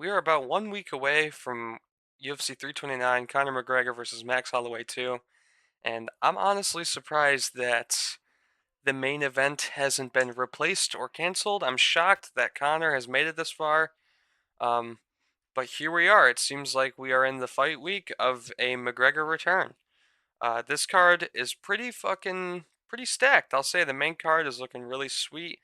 we are about 1 week away from UFC 329, Conor McGregor versus Max Holloway 2, and I'm honestly surprised that the main event hasn't been replaced or canceled. I'm shocked that Conor has made it this far, um, but here we are. It seems like we are in the fight week of a McGregor return. This card is pretty stacked. I'll say the main card is looking really sweet.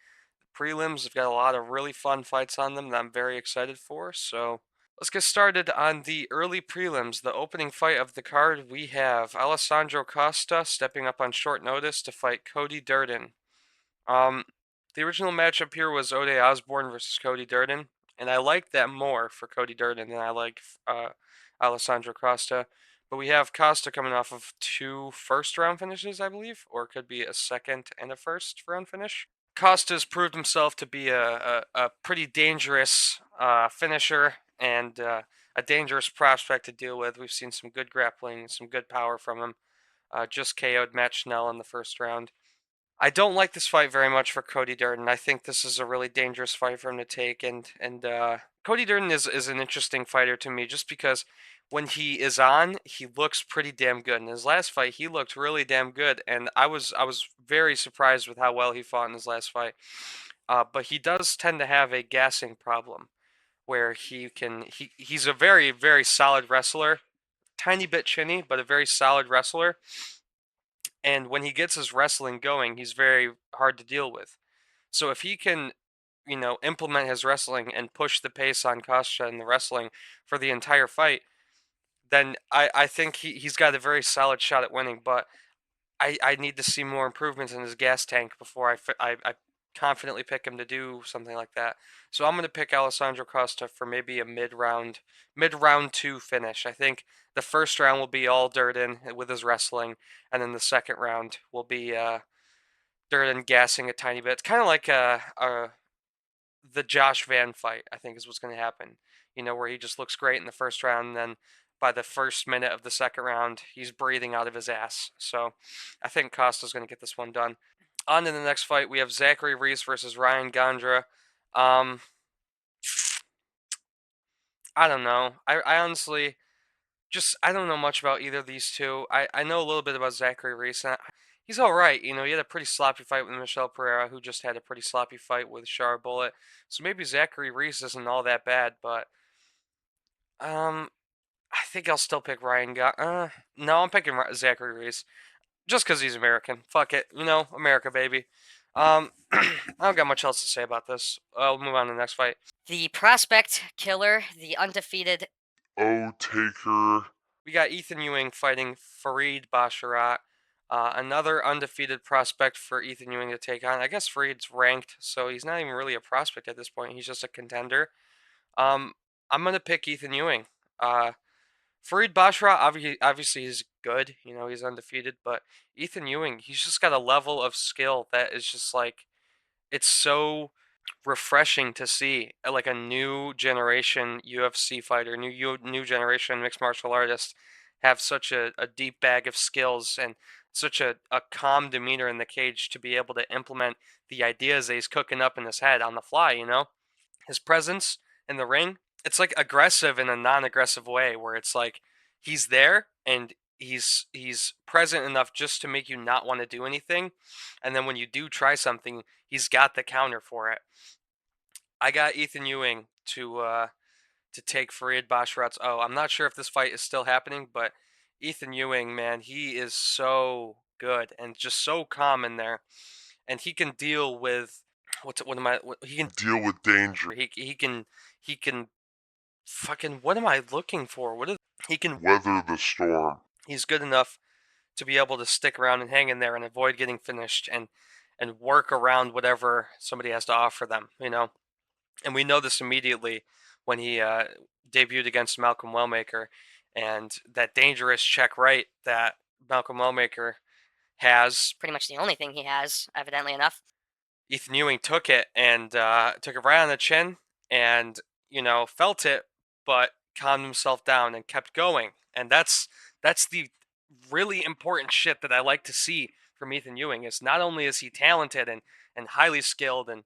Prelims have got a lot of really fun fights on them that I'm very excited for. So let's get started on the early prelims. The opening fight of the card, we have Alessandro Costa stepping up on short notice to fight Cody Durden. Um, the original matchup here was Ode Osborne versus Cody Durden, and I like that more for Cody Durden than I like Alessandro Costa. But we have Costa coming off of two first round finishes, I believe, or it could be a second and a first round finish. Costa's proved himself to be a pretty dangerous finisher and a dangerous prospect to deal with. We've seen some good grappling, some good power from him. Just KO'd Matt Schnell in the first round. I don't like this fight very much for Cody Durden. I think this is a really dangerous fight for him to take, and Cody Durden is an interesting fighter to me just because when he is on, he looks pretty damn good. In his last fight, he looked really damn good, and I was very surprised with how well he fought in his last fight. But he does tend to have a gassing problem where he's a very solid wrestler, tiny bit chinny, but a very solid wrestler. And when he gets his wrestling going, he's very hard to deal with. So if he can, implement his wrestling and push the pace on Costa in the wrestling for the entire fight, then I think he's got a very solid shot at winning. But I need to see more improvements in his gas tank before I confidently pick him to do something like that. So I'm going to pick Alessandro Costa for maybe a mid round two finish. I think the first round will be all Durden with his wrestling, and then the second round will be Durden gassing a tiny bit. It's kind of like the Josh Van fight, I think is what's going to happen. Where he just looks great in the first round, and then by the first minute of the second round, he's breathing out of his ass. So I think Costa's going to get this one done. On to the next fight, we have Zachary Reese versus Ryan Gondra. Um, I don't know. I honestly I don't know much about either of these two. I know a little bit about Zachary Reese. And he's all right. He had a pretty sloppy fight with Michelle Pereira, who just had a pretty sloppy fight with Shar Bullet. So maybe Zachary Reese isn't all that bad, but um, I think I'll still pick no, I'm picking Zachary Reese just because he's American. Fuck it, America, baby. I don't got much else to say about this. I'll move on to the next fight. The prospect killer, the undefeated. Oh, Taker. We got Ethan Ewing fighting Fareed Basharat. Another undefeated prospect for Ethan Ewing to take on. I guess Fareed's ranked, so he's not even really a prospect at this point. He's just a contender. Um, I'm gonna pick Ethan Ewing. Fareed Basharat, obviously he's good. He's undefeated, but Ethan Ewing, he's just got a level of skill that is just like it's so refreshing to see like a new generation UFC fighter, new generation mixed martial artist have such a deep bag of skills and such a calm demeanor in the cage to be able to implement the ideas that he's cooking up in his head on the fly. His presence in the ring, it's like aggressive in a non-aggressive way where it's like he's there and he's present enough just to make you not want to do anything, and then when you do try something, he's got the counter for it. I got Ethan Ewing to take Fareed Basharat's. Oh, I'm not sure if this fight is still happening, but Ethan Ewing, man, he is so good and just so calm in there, and he can deal with what am I? He can Deal with danger. he can fucking what am I looking for? What is he can Weather the storm. he's good enough to be able to stick around and hang in there and avoid getting finished and work around whatever somebody has to offer them. And we know this immediately when he debuted against Malcolm Wellmaker, and that dangerous check right that Malcolm Wellmaker has. Pretty much the only thing he has, evidently enough. Ethan Ewing took it and took it right on the chin, and felt it, but calmed himself down and kept going. And that's the really important shit that I like to see from Ethan Ewing. Is not only is he talented and highly skilled and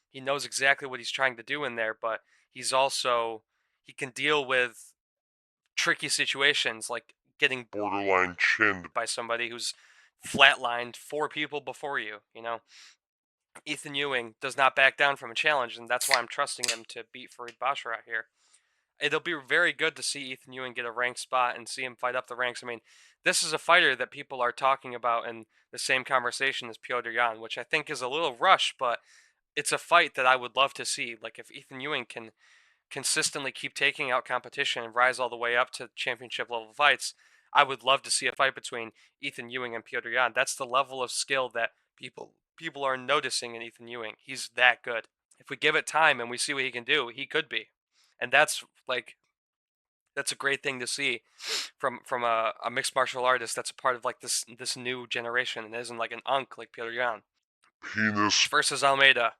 he knows exactly what he's trying to do in there, but he's also He can deal with tricky situations like getting borderline chinned. by somebody who's flatlined four people before you, you know. Ethan Ewing does not back down from a challenge, and that's why I'm trusting him to beat Farid Basharat here. It'll be very good to see Ethan Ewing get a ranked spot and see him fight up the ranks. I mean, this is a fighter that people are talking about in the same conversation as Piotr Jan, which I think is a little rushed, but it's a fight that I would love to see. Like, if Ethan Ewing can consistently keep taking out competition and rise all the way up to championship level fights, I would love to see a fight between Ethan Ewing and Piotr Jan. That's the level of skill that people are noticing in Ethan Ewing. He's that good. If we give it time and we see what he can do, he could be. And that's a great thing to see from a mixed martial artist that's a part of like this new generation and isn't like an unk like Piotr Jan. Penis. Versus Almeida.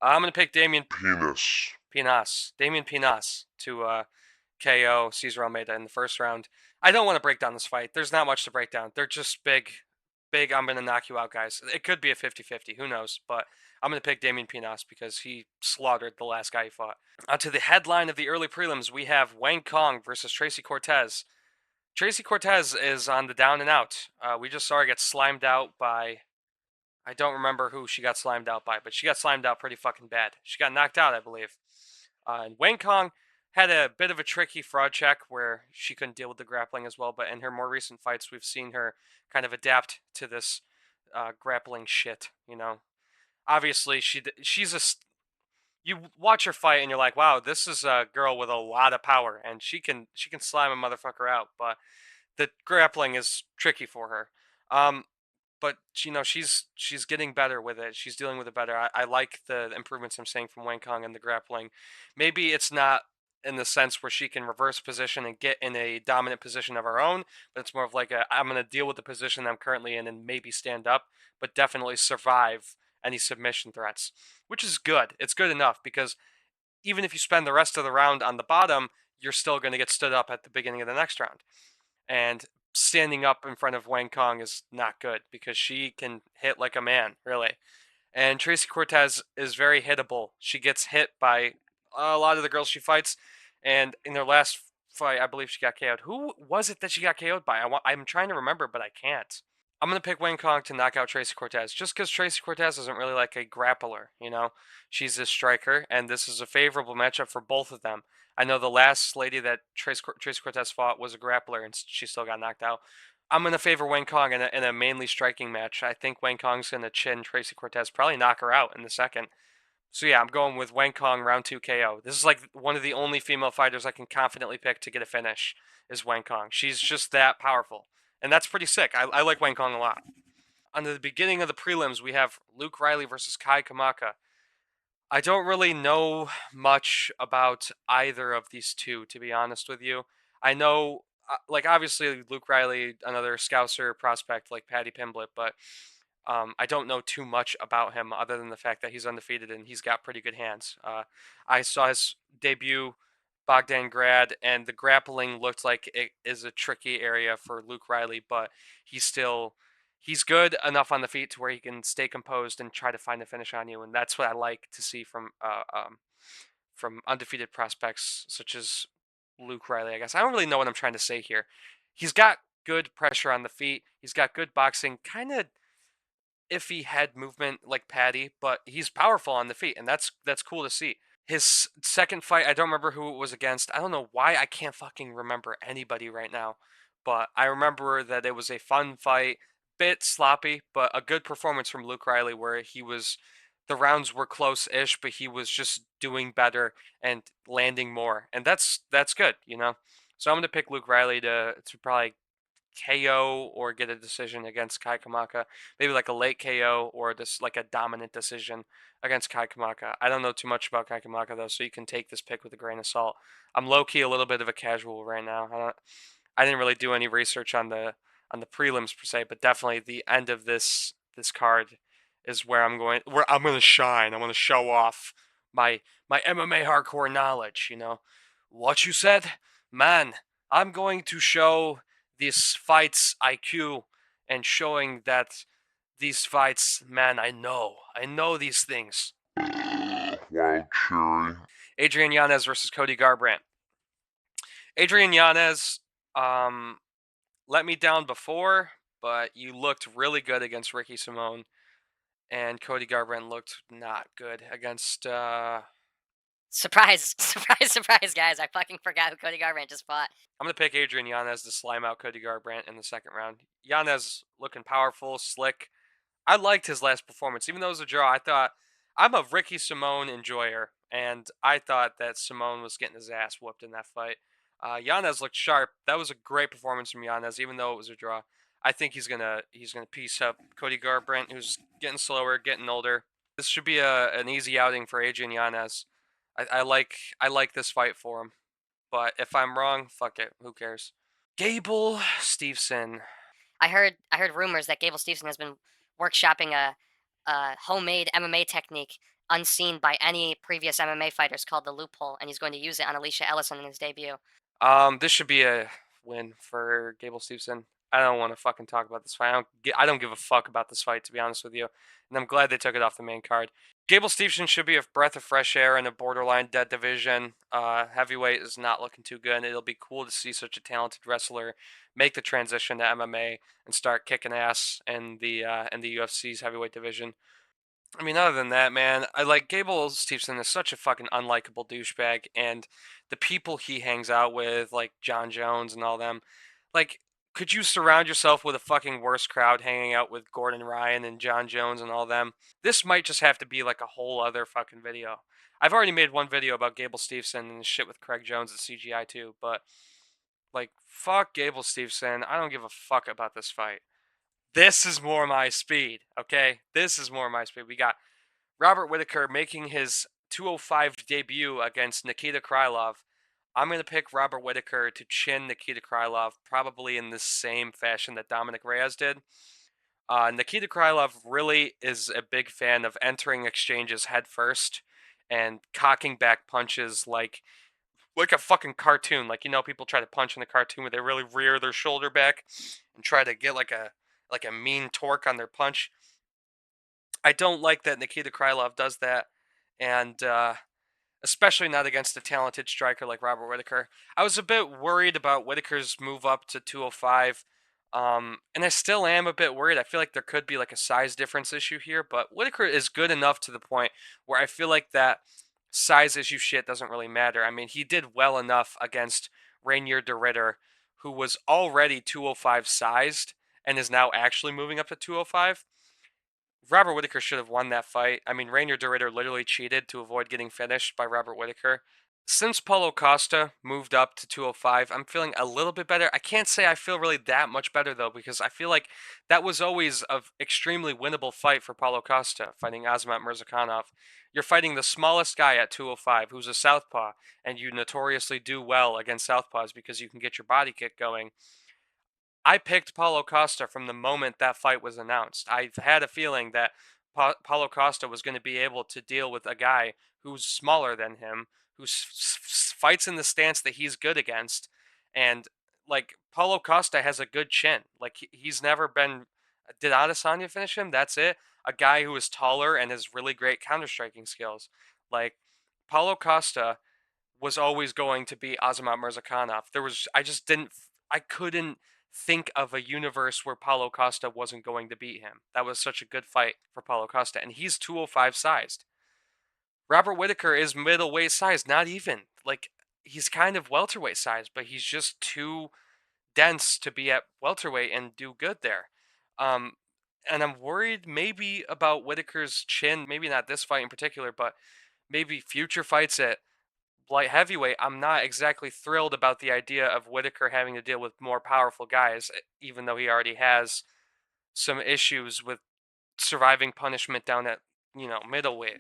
I'm gonna pick Penis. Damian Pinas to KO Cesar Almeida in the first round. I don't want to break down this fight. There's not much to break down. They're just big, I'm going to knock you out guys. It could be a 50-50, who knows, but I'm going to pick Damian Pinas because he slaughtered the last guy he fought. To the headline of the early prelims, we have Wang Kong versus Tracy Cortez. Tracy Cortez is on the down and out. We just saw her get slimed out by, I don't remember who she got slimed out by, but she got slimed out pretty fucking bad. She got knocked out, I believe. And Wang Kong had a bit of a tricky fraud check where she couldn't deal with the grappling as well, but in her more recent fights, we've seen her kind of adapt to this grappling shit, you know. Obviously, she's you watch her fight and you're like, wow, this is a girl with a lot of power, and she can slime a motherfucker out, but the grappling is tricky for her. Um, but you know she's getting better with it. She's dealing with it better. I like the improvements I'm seeing from Wang Kong in the grappling. Maybe it's not in the sense where she can reverse position and get in a dominant position of her own, but it's more of like I'm going to deal with the position I'm currently in and maybe stand up, but definitely survive any submission threats, which is good. It's good enough because even if you spend the rest of the round on the bottom, you're still going to get stood up at the beginning of the next round. And standing up in front of Wang Kong is not good because she can hit like a man, really. And Tracy Cortez is very hittable. She gets hit by a lot of the girls she fights, and in their last fight, I believe she got KO'd. Who was it that she got KO'd by? I'm trying to remember, but I can't. I'm gonna pick Wang Kong to knock out Tracy Cortez, just because Tracy Cortez isn't really like a grappler, you know. She's a striker, and this is a favorable matchup for both of them. I know the last lady that Tracy Cortez fought was a grappler, and she still got knocked out. I'm gonna favor Wang Kong in a mainly striking match. I think Wang Kong's gonna chin Tracy Cortez, probably knock her out in the second. So yeah, I'm going with Wang Kong round 2 KO. This is like one of the only female fighters I can confidently pick to get a finish is Wang Kong. She's just that powerful. And that's pretty sick. I like Wang Kong a lot. On the beginning of the prelims, we have Luke Riley versus Kai Kamaka. I don't really know much about either of these two, to be honest with you. I know, like, obviously, Luke Riley, another Scouser prospect like Paddy Pimblett, but I don't know too much about him other than the fact that he's undefeated and he's got pretty good hands. I saw his debut, Bogdan Grad, and the grappling looked like it is a tricky area for Luke Riley, but he's good enough on the feet to where he can stay composed and try to find a finish on you, and that's what I like to see from undefeated prospects such as Luke Riley. I guess I don't really know what I'm trying to say here. He's got good pressure on the feet. He's got good boxing, kind of iffy head movement like Paddy, but he's powerful on the feet, and that's cool to see. His second fight, I don't remember who it was against. I don't know why I can't fucking remember anybody right now, but I remember that it was a fun fight, bit sloppy, but a good performance from Luke Riley where the rounds were close-ish, but he was just doing better and landing more, and that's good, you know. So I'm gonna pick Luke Riley to probably KO or get a decision against Kai Kamaka. Maybe like a late KO or this like a dominant decision against Kai Kamaka. I don't know too much about Kai Kamaka though, so you can take this pick with a grain of salt. I'm low key a little bit of a casual right now. I didn't really do any research on the prelims per se, but definitely the end of this card is where I'm going to shine. I want to show off my MMA hardcore knowledge, you know. What you said? Man, I'm going to show this fight's IQ and showing that these fights, man, I know these things. Wild cherry. Adrian Yanez versus Cody Garbrandt. Adrian Yanez, let me down before, but you looked really good against Ricky Simone, and Cody Garbrandt looked not good against. Surprise, surprise, surprise, guys! I fucking forgot who Cody Garbrandt just fought. I'm gonna pick Adrian Yanez to slime out Cody Garbrandt in the second round. Yanez looking powerful, slick. I liked his last performance, even though it was a draw. I thought I'm a Ricky Simone enjoyer, and I thought that Simone was getting his ass whooped in that fight. Yanez looked sharp. That was a great performance from Yanez, even though it was a draw. I think he's gonna piece up Cody Garbrandt, who's getting slower, getting older. This should be an easy outing for Adrian Yanez. I like this fight for him. But if I'm wrong, fuck it. Who cares? Gable Steveson. I heard rumors that Gable Steveson has been workshopping a homemade MMA technique unseen by any previous MMA fighters called the loophole, and he's going to use it on Alicia Ellison in his debut. This should be a win for Gable Steveson. I don't want to fucking talk about this fight. I don't give a fuck about this fight, to be honest with you. And I'm glad they took it off the main card. Gable Steveson should be a breath of fresh air in a borderline dead division. Heavyweight is not looking too good. It'll be cool to see such a talented wrestler make the transition to MMA and start kicking ass in the UFC's heavyweight division. I mean, other than that, man, I like Gable Steveson is such a fucking unlikable douchebag, and the people he hangs out with, like John Jones and all them, like, could you surround yourself with a fucking worse crowd hanging out with Gordon Ryan and John Jones and all them? This might just have to be like a whole other fucking video. I've already made one video about Gable Steveson and shit with Craig Jones at CGI too, but like, fuck Gable Steveson. I don't give a fuck about this fight. This is more my speed, okay? This is more my speed. We got Robert Whitaker making his 205 debut against Nikita Krylov. I'm going to pick Robert Whitaker to chin Nikita Krylov probably in the same fashion that Dominic Reyes did. Nikita Krylov really is a big fan of entering exchanges head first and cocking back punches like a fucking cartoon. Like, people try to punch in the cartoon where they really rear their shoulder back and try to get like a mean torque on their punch. I don't like that Nikita Krylov does that, and especially not against a talented striker like Robert Whitaker. I was a bit worried about Whitaker's move up to 205, and I still am a bit worried. I feel like there could be like a size difference issue here, but Whitaker is good enough to the point where I feel like that size issue shit doesn't really matter. I mean, he did well enough against Rainier de Ritter, who was already 205 sized and is now actually moving up to 205. Robert Whitaker should have won that fight. I mean, Rainier de Ritter literally cheated to avoid getting finished by Robert Whitaker. Since Paulo Costa moved up to 205, I'm feeling a little bit better. I can't say I feel really that much better, though, because I feel like that was always an extremely winnable fight for Paulo Costa, fighting Azamat Mirzakhanov. You're fighting the smallest guy at 205, who's a southpaw, and you notoriously do well against southpaws because you can get your body kick going. I picked Paulo Costa from the moment that fight was announced. I had a feeling that Paulo Costa was going to be able to deal with a guy who's smaller than him, who fights in the stance that he's good against, and like Paulo Costa has a good chin. Like he's never been. Did Adesanya finish him? That's it. A guy who is taller and has really great counter striking skills. Like Paulo Costa was always going to be Azamat Mirzakhanov. I couldn't think of a universe where Paulo Costa wasn't going to beat him. That was such a good fight for Paulo Costa, and he's 205 sized. Robert Whitaker is middleweight sized, not even. Like, he's kind of welterweight sized, but he's just too dense to be at welterweight and do good there. Um, and I'm worried maybe about Whitaker's chin, maybe not this fight in particular, but maybe future fights at light heavyweight. I'm not exactly thrilled about the idea of Whitaker having to deal with more powerful guys, even though he already has some issues with surviving punishment down at, middleweight.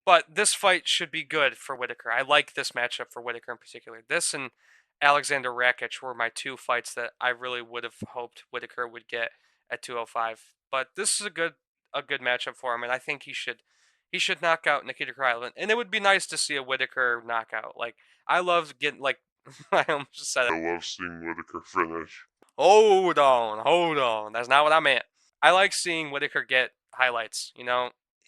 But this fight should be good for Whitaker. I like this matchup for Whitaker in particular. This and Alexander Rakic were my two fights that I really would have hoped Whitaker would get at 205. But this is a good matchup for him, and I think he should knock out Nikita Krylov. And it would be nice to see a Whitaker knockout. Like I love getting like I almost just said it. I love seeing Whitaker finish. Hold on. That's not what I meant. I like seeing Whitaker get highlights.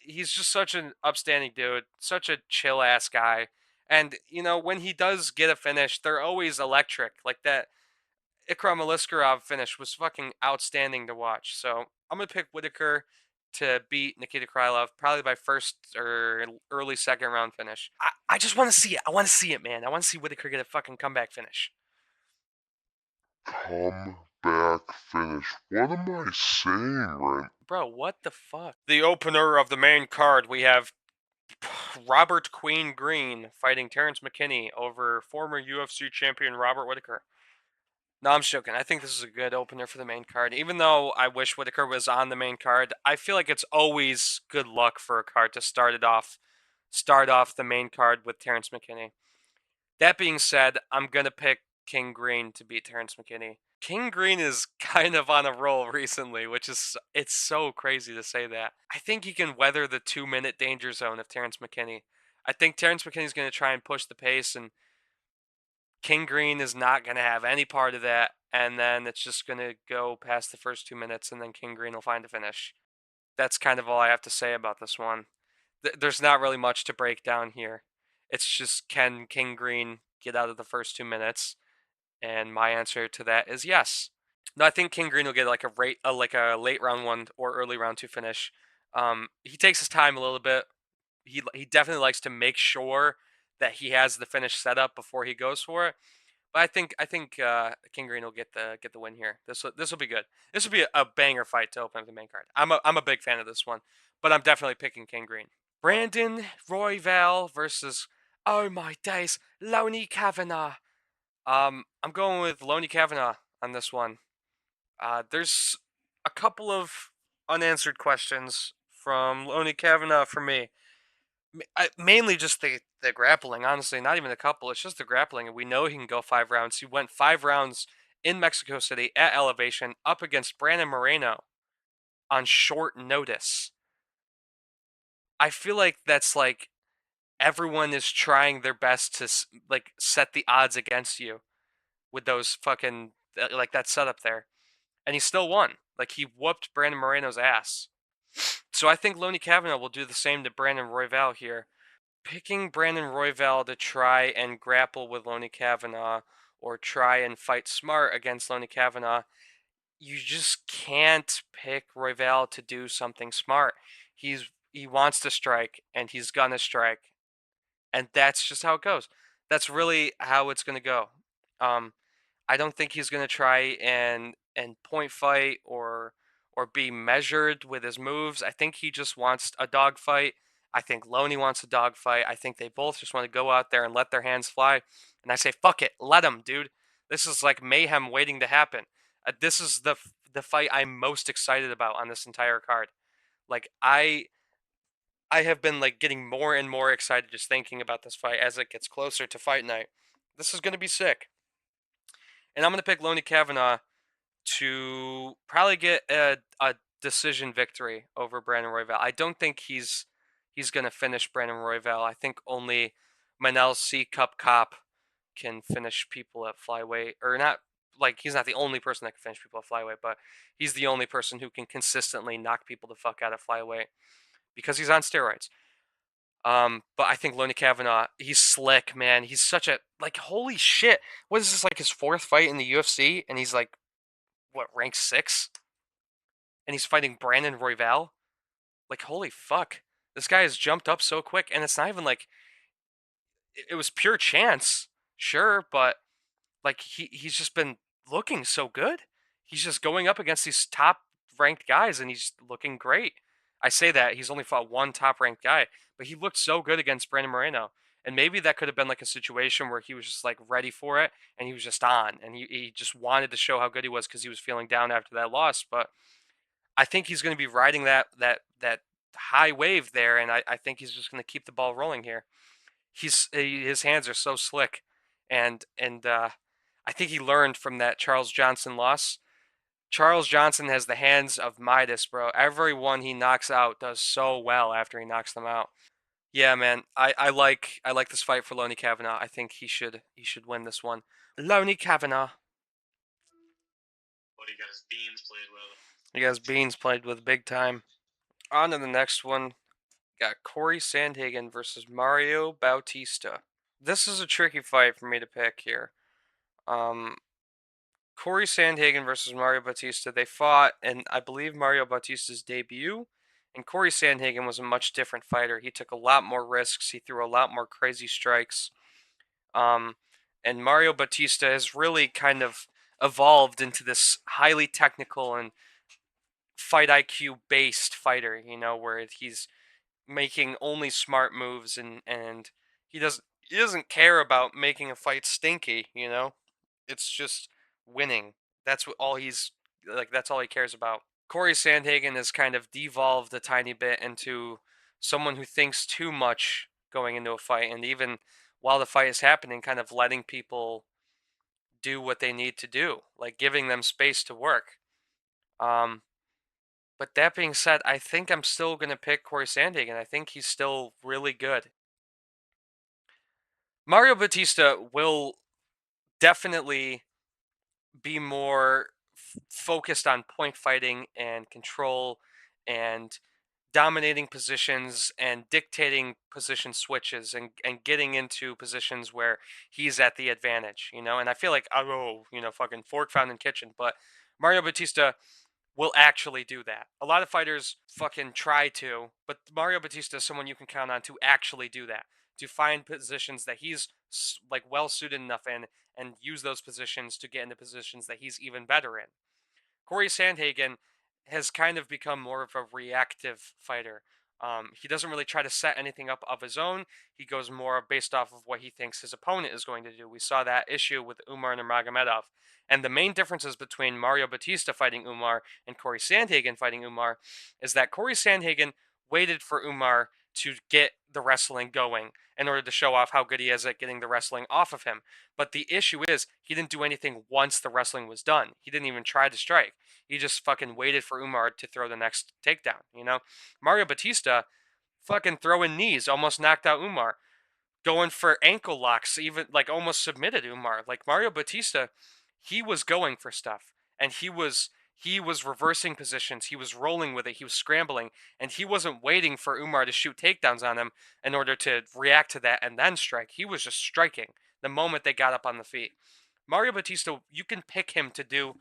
He's just such an upstanding dude, such a chill ass guy, And when he does get a finish, they're always electric. Like that Ikram Aliskerov finish was fucking outstanding to watch. So I'm gonna pick Whitaker to beat Nikita Krylov, probably by first or early second round finish. I just want to see it. I want to see it, man. I want to see Whitaker get a fucking comeback finish. Comeback finish. What am I saying, Brent? Bro, what the fuck? The opener of the main card, we have Robert Queen Green fighting Terrence McKinney over former UFC champion Robert Whitaker. No, I'm joking. I think this is a good opener for the main card. Even though I wish Whitaker was on the main card, I feel like it's always good luck for a card to start off the main card with Terrence McKinney. That being said, I'm gonna pick King Green to beat Terrence McKinney. King Green is kind of on a roll recently, which is it's so crazy to say that. I think he can weather the 2-minute danger zone of Terrence McKinney. I think Terrence McKinney's gonna try and push the pace, and King Green is not gonna have any part of that. And then it's just gonna go past the first 2 minutes, and then King Green will find a finish. That's kind of all I have to say about this one. There's not really much to break down here. It's just, can King Green get out of the first 2 minutes? And my answer to that is yes. No, I think King Green will get like a late round one or early round two finish. He takes his time a little bit. He definitely likes to make sure that he has the finish set up before he goes for it. But I think King Green will get the win here. This will be good. This will be a banger fight to open up the main card. I'm a big fan of this one, but I'm definitely picking King Green. Brandon Royval versus, oh my days, Loney Kavanagh. I'm going with Loney Kavanagh on this one. There's a couple of unanswered questions from Loney Kavanagh for me. Mainly just the grappling, honestly, not even a couple. It's just the grappling, and we know he can go 5 rounds. He went 5 rounds in Mexico City at elevation up against Brandon Moreno on short notice. I feel like that's like everyone is trying their best to like set the odds against you with those fucking like that setup there, and he still won. Like he whooped Brandon Moreno's ass. So I think Loney Kavanagh will do the same to Brandon Royval here. Picking Brandon Royval to try and grapple with Loney Kavanagh or try and fight smart against Loney Kavanagh, you just can't pick Royval to do something smart. He wants to strike and he's gonna strike, and that's just how it goes. That's really how it's gonna go. Um, I don't think he's gonna try and point fight or be measured with his moves. I think he just wants a dogfight. I think Loney wants a dogfight. I think they both just want to go out there and let their hands fly. And I say, fuck it, let them, dude. This is like mayhem waiting to happen. This is the fight I'm most excited about on this entire card. Like I have been like getting more and more excited just thinking about this fight as it gets closer to fight night. This is gonna be sick. And I'm gonna pick Loney Kavanagh to probably get a decision victory over Brandon Royval. I don't think he's gonna finish Brandon Royval. I think only Manel C Cup Cop can finish people at flyweight, or not. Like he's not the only person that can finish people at flyweight, but he's the only person who can consistently knock people the fuck out of flyweight because he's on steroids. But I think Loney Kavanagh, he's slick, man. He's such a like holy shit. What is this, like his fourth fight in the UFC, and he's like what, rank 6? And he's fighting Brandon Royval? Like holy fuck. This guy has jumped up so quick, and it's not even like it was pure chance. Sure, but like he's just been looking so good. He's just going up against these top ranked guys and he's looking great. I say that he's only fought one top ranked guy, but he looked so good against Brandon Moreno. And maybe that could have been like a situation where he was just like ready for it and he was just on and he just wanted to show how good he was because he was feeling down after that loss. But I think he's going to be riding that high wave there, and I think he's just going to keep the ball rolling here. His hands are so slick, and I think he learned from that Charles Johnson loss. Charles Johnson has the hands of Midas, bro. Everyone he knocks out does so well after he knocks them out. Yeah, man. I like this fight for Loney Kavanagh. I think he should win this one. Loney Kavanagh. What he got his beans played with. He got his beans played with big time. On to the next one. Got Corey Sandhagen versus Mario Bautista. this is a tricky fight for me to pick here. Um, Corey Sandhagen versus Mario Bautista. They fought in, I believe, Mario Bautista's debut, and Corey Sandhagen was a much different fighter. He took a lot more risks. He threw a lot more crazy strikes. Um, and Mario Bautista has really kind of evolved into this highly technical and fight IQ based fighter. Where he's making only smart moves, and he doesn't care about making a fight stinky. It's just winning. That's what all he's like. That's all he cares about. Corey Sandhagen has kind of devolved a tiny bit into someone who thinks too much going into a fight, and even while the fight is happening, kind of letting people do what they need to do, like giving them space to work. Um, but that being said, I think I'm still gonna pick Corey Sandhagen. I think he's still really good. Mario Batista will definitely be more focused on point fighting and control and dominating positions and dictating position switches and getting into positions where he's at the advantage. And I feel like, oh, fucking fork found in kitchen, but Mario Batista will actually do that. A lot of fighters fucking try to, but Mario Batista is someone you can count on to actually do that, to find positions that he's like well suited enough in and use those positions to get into positions that he's even better in. Corey Sandhagen has kind of become more of a reactive fighter. He doesn't really try to set anything up of his own. He goes more based off of what he thinks his opponent is going to do. We saw that issue with Umar Nurmagomedov. And the main differences between Mario Batista fighting Umar and Corey Sandhagen fighting Umar is that Corey Sandhagen waited for Umar to get the wrestling going in order to show off how good he is at getting the wrestling off of him. But the issue is, he didn't do anything once the wrestling was done. He didn't even try to strike. He just fucking waited for Umar to throw the next takedown. Mario Batista fucking throwing knees almost knocked out Umar. Going for ankle locks, even like almost submitted Umar. Like Mario Batista, he was going for stuff. And he was reversing positions. He was rolling with it. He was scrambling. And he wasn't waiting for Umar to shoot takedowns on him in order to react to that and then strike. He was just striking the moment they got up on the feet. Mario Batista, you can pick him to do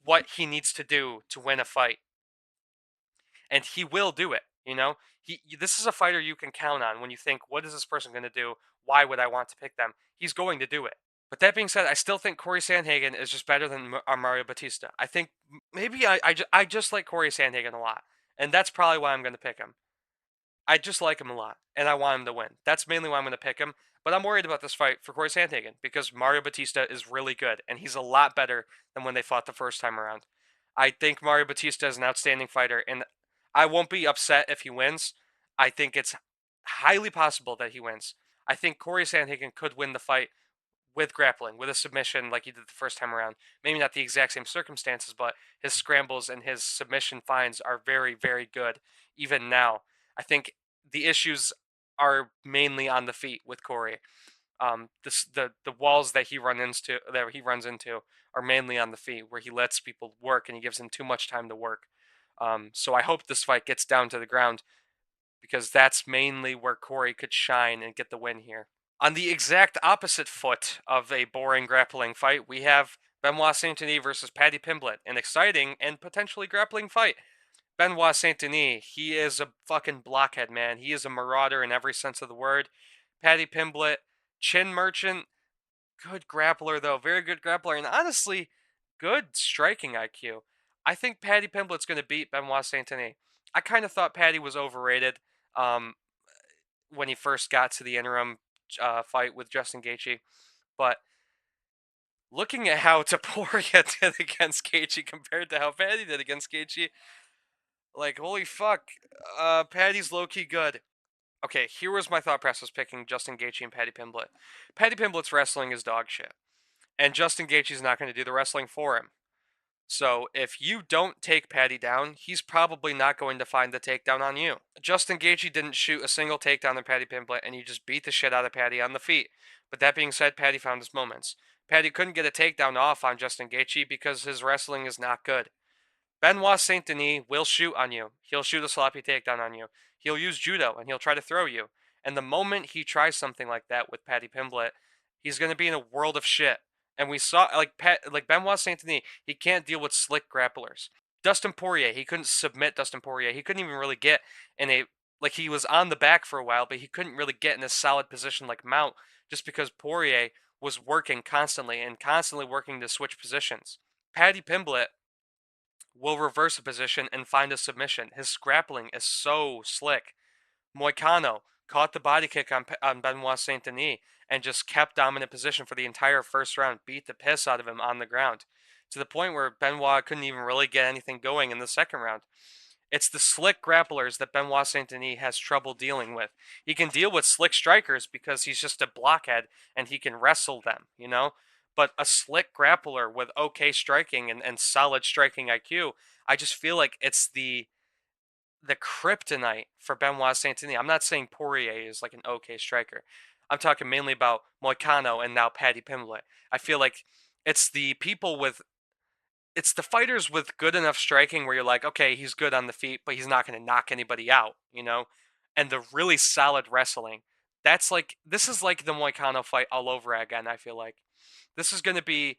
what he needs to do to win a fight, and he will do it. This is a fighter you can count on when you think, what is this person going to do? Why would I want to pick them? He's going to do it. But that being said, I still think Corey Sandhagen is just better than Mario Batista. I think maybe I just like Corey Sandhagen a lot, and that's probably why I'm going to pick him. I just like him a lot, and I want him to win. That's mainly why I'm going to pick him. But I'm worried about this fight for Corey Sandhagen because Mario Batista is really good, and he's a lot better than when they fought the first time around. I think Mario Batista is an outstanding fighter, and I won't be upset if he wins. I think it's highly possible that he wins. I think Corey Sandhagen could win the fight with grappling, with a submission like he did the first time around. Maybe not the exact same circumstances, but his scrambles and his submission finds are very, very good even now. I think the issues are mainly on the feet with Corey. The walls that he runs into are mainly on the feet, where he lets people work and he gives them too much time to work. So I hope this fight gets down to the ground because that's mainly where Corey could shine and get the win here. On the exact opposite foot of a boring grappling fight, we have Benoit Saint Denis versus Paddy Pimblett, an exciting and potentially grappling fight. Benoit Saint Denis, he is a fucking blockhead, man. He is a marauder in every sense of the word. Paddy Pimblett, chin merchant, good grappler though, very good grappler, and honestly, good striking IQ. I think Paddy Pimblett's going to beat Benoit Saint Denis. I kind of thought Paddy was overrated um, when he first got to the interim fight with Justin Gaethje, but looking at how Taporia did against Gaethje compared to how Paddy did against Gaethje, like holy fuck, Paddy's low key good. Okay, here was my thought process picking Justin Gaethje and Paddy Pimblett. Paddy Pimblett's wrestling is dog shit, and Justin Gaethje's not going to do the wrestling for him. So if you don't take Paddy down, he's probably not going to find the takedown on you. Justin Gaethje didn't shoot a single takedown on Paddy Pimblett, and he just beat the shit out of Paddy on the feet. But that being said, Paddy found his moments. Paddy couldn't get a takedown off on Justin Gaethje because his wrestling is not good. Benoit Saint Denis will shoot on you. He'll shoot a sloppy takedown on you. He'll use judo and he'll try to throw you. And the moment he tries something like that with Paddy Pimblett, he's going to be in a world of shit. And we saw like Benoit Saint Denis, he can't deal with slick grapplers. Dustin Poirier, he couldn't submit Dustin Poirier. He couldn't even really get in a like he was on the back for a while, but he couldn't really get in a solid position like Mount just because Poirier was working constantly and constantly working to switch positions. Paddy Pimblett will reverse a position and find a submission. His grappling is so slick. Moicano caught the body kick on Benoit Saint Denis and just kept dominant position for the entire first round, beat the piss out of him on the ground to the point where Benoit couldn't even really get anything going in the second round. It's the slick grapplers that Benoit Saint Denis has trouble dealing with. He can deal with slick strikers because he's just a blockhead and he can wrestle them, you know? But a slick grappler with okay striking and solid striking IQ, I just feel like it's the kryptonite for Benoit Saint Denis. I'm not saying Poirier is like an okay striker. I'm talking mainly about Moicano and now Paddy Pimblett. I feel like it's the people with it's the fighters with good enough striking where you're like, okay, he's good on the feet, but he's not going to knock anybody out, you know? And the really solid wrestling. That's like this is like the Moicano fight all over again, I feel like. This is going to be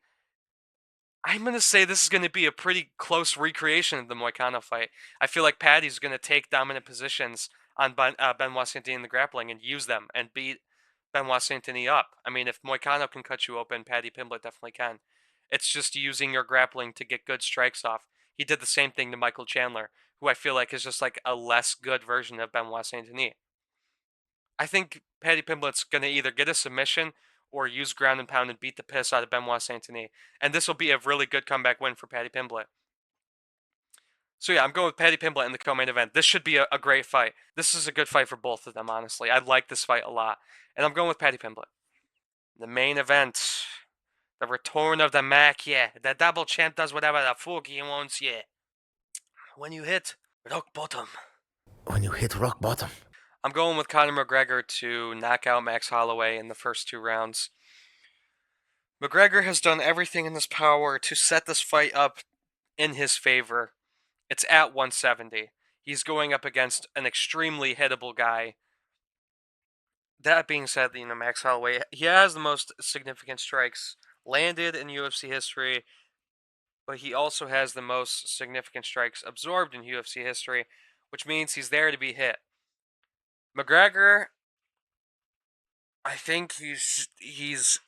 I'm going to say this is going to be a pretty close recreation of the Moicano fight. I feel like Paddy's going to take dominant positions on Benoit Saint Denis in the grappling and use them and beat Benoit Saint Denis up. I mean, if Moicano can cut you open, Paddy Pimblett definitely can. It's just using your grappling to get good strikes off. He did the same thing to Michael Chandler, who I feel like is just like a less good version of Benoit Saint Denis. I think Paddy Pimblett's going to either get a submission or use ground and pound and beat the piss out of Benoit Saint Denis. And this will be a really good comeback win for Paddy Pimblett. So yeah, I'm going with Paddy Pimblett in the co-main event. This should be a great fight. This is a good fight for both of them, honestly. I like this fight a lot. And I'm going with Paddy Pimblett. The main event. The return of the Mac, yeah. The double champ does whatever the fuck he wants, yeah. When you hit rock bottom. When you hit rock bottom. I'm going with Conor McGregor to knock out Max Holloway in the first 2 rounds. McGregor has done everything in his power to set this fight up in his favor. It's at 170. He's going up against an extremely hittable guy. That being said, Max Holloway, he has the most significant strikes landed in UFC history, but he also has the most significant strikes absorbed in UFC history, which means he's there to be hit. McGregor, I think he's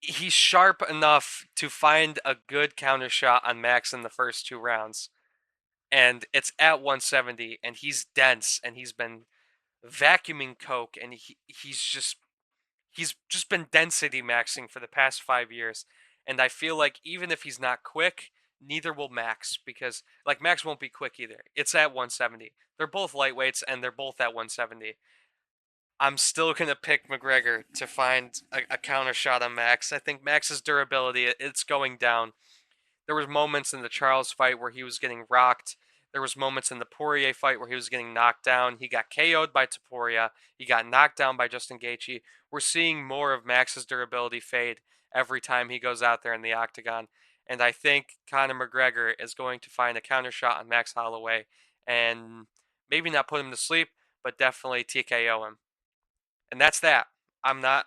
sharp enough to find a good counter shot on Max in the first 2 rounds. And it's at 170, and he's dense, and he's been vacuuming coke, and he's just been density maxing for the past 5 years. And I feel like even if he's not quick, neither will Max, because like Max won't be quick either. It's at 170. They're both lightweights, and they're both at 170. I'm still gonna pick McGregor to find a counter shot on Max. I think Max's durability, it's going down. There was moments in the Charles fight where he was getting rocked. There was moments in the Poirier fight where he was getting knocked down. He got KO'd by Topuria. He got knocked down by Justin Gaethje. We're seeing more of Max's durability fade every time he goes out there in the octagon. And I think Conor McGregor is going to find a counter shot on Max Holloway and maybe not put him to sleep, but definitely TKO him. And that's that. I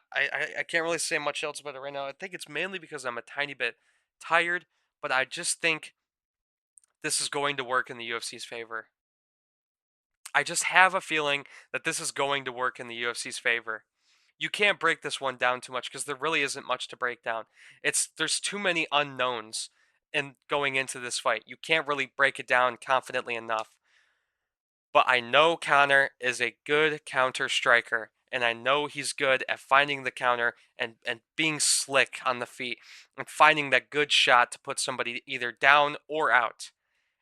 can't really say much else about it right now. I think it's mainly because I'm a tiny bit tired, but I just think this is going to work in the UFC's favor. I just have a feeling that this is going to work in the UFC's favor. You can't break this one down too much because there really isn't much to break down. There's too many unknowns in going into this fight. You can't really break it down confidently enough. But I know Conor is a good counter striker, and I know he's good at finding the counter and being slick on the feet and finding that good shot to put somebody either down or out.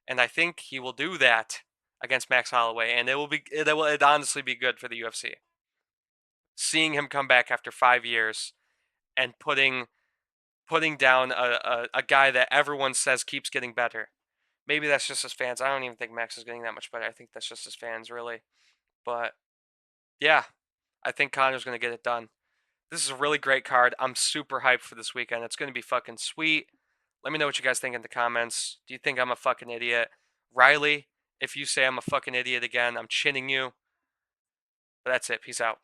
And I think he will do that against Max Holloway, and it honestly be good for the UFC. Seeing him come back after 5 years and putting down a guy that everyone says keeps getting better. Maybe that's just his fans. I don't even think Max is getting that much better. I think that's just his fans, really. But yeah, I think Connor's going to get it done. This is a really great card. I'm super hyped for this weekend. It's going to be fucking sweet. Let me know what you guys think in the comments. Do you think I'm a fucking idiot? Riley, if you say I'm a fucking idiot again, I'm chinning you. But that's it. Peace out.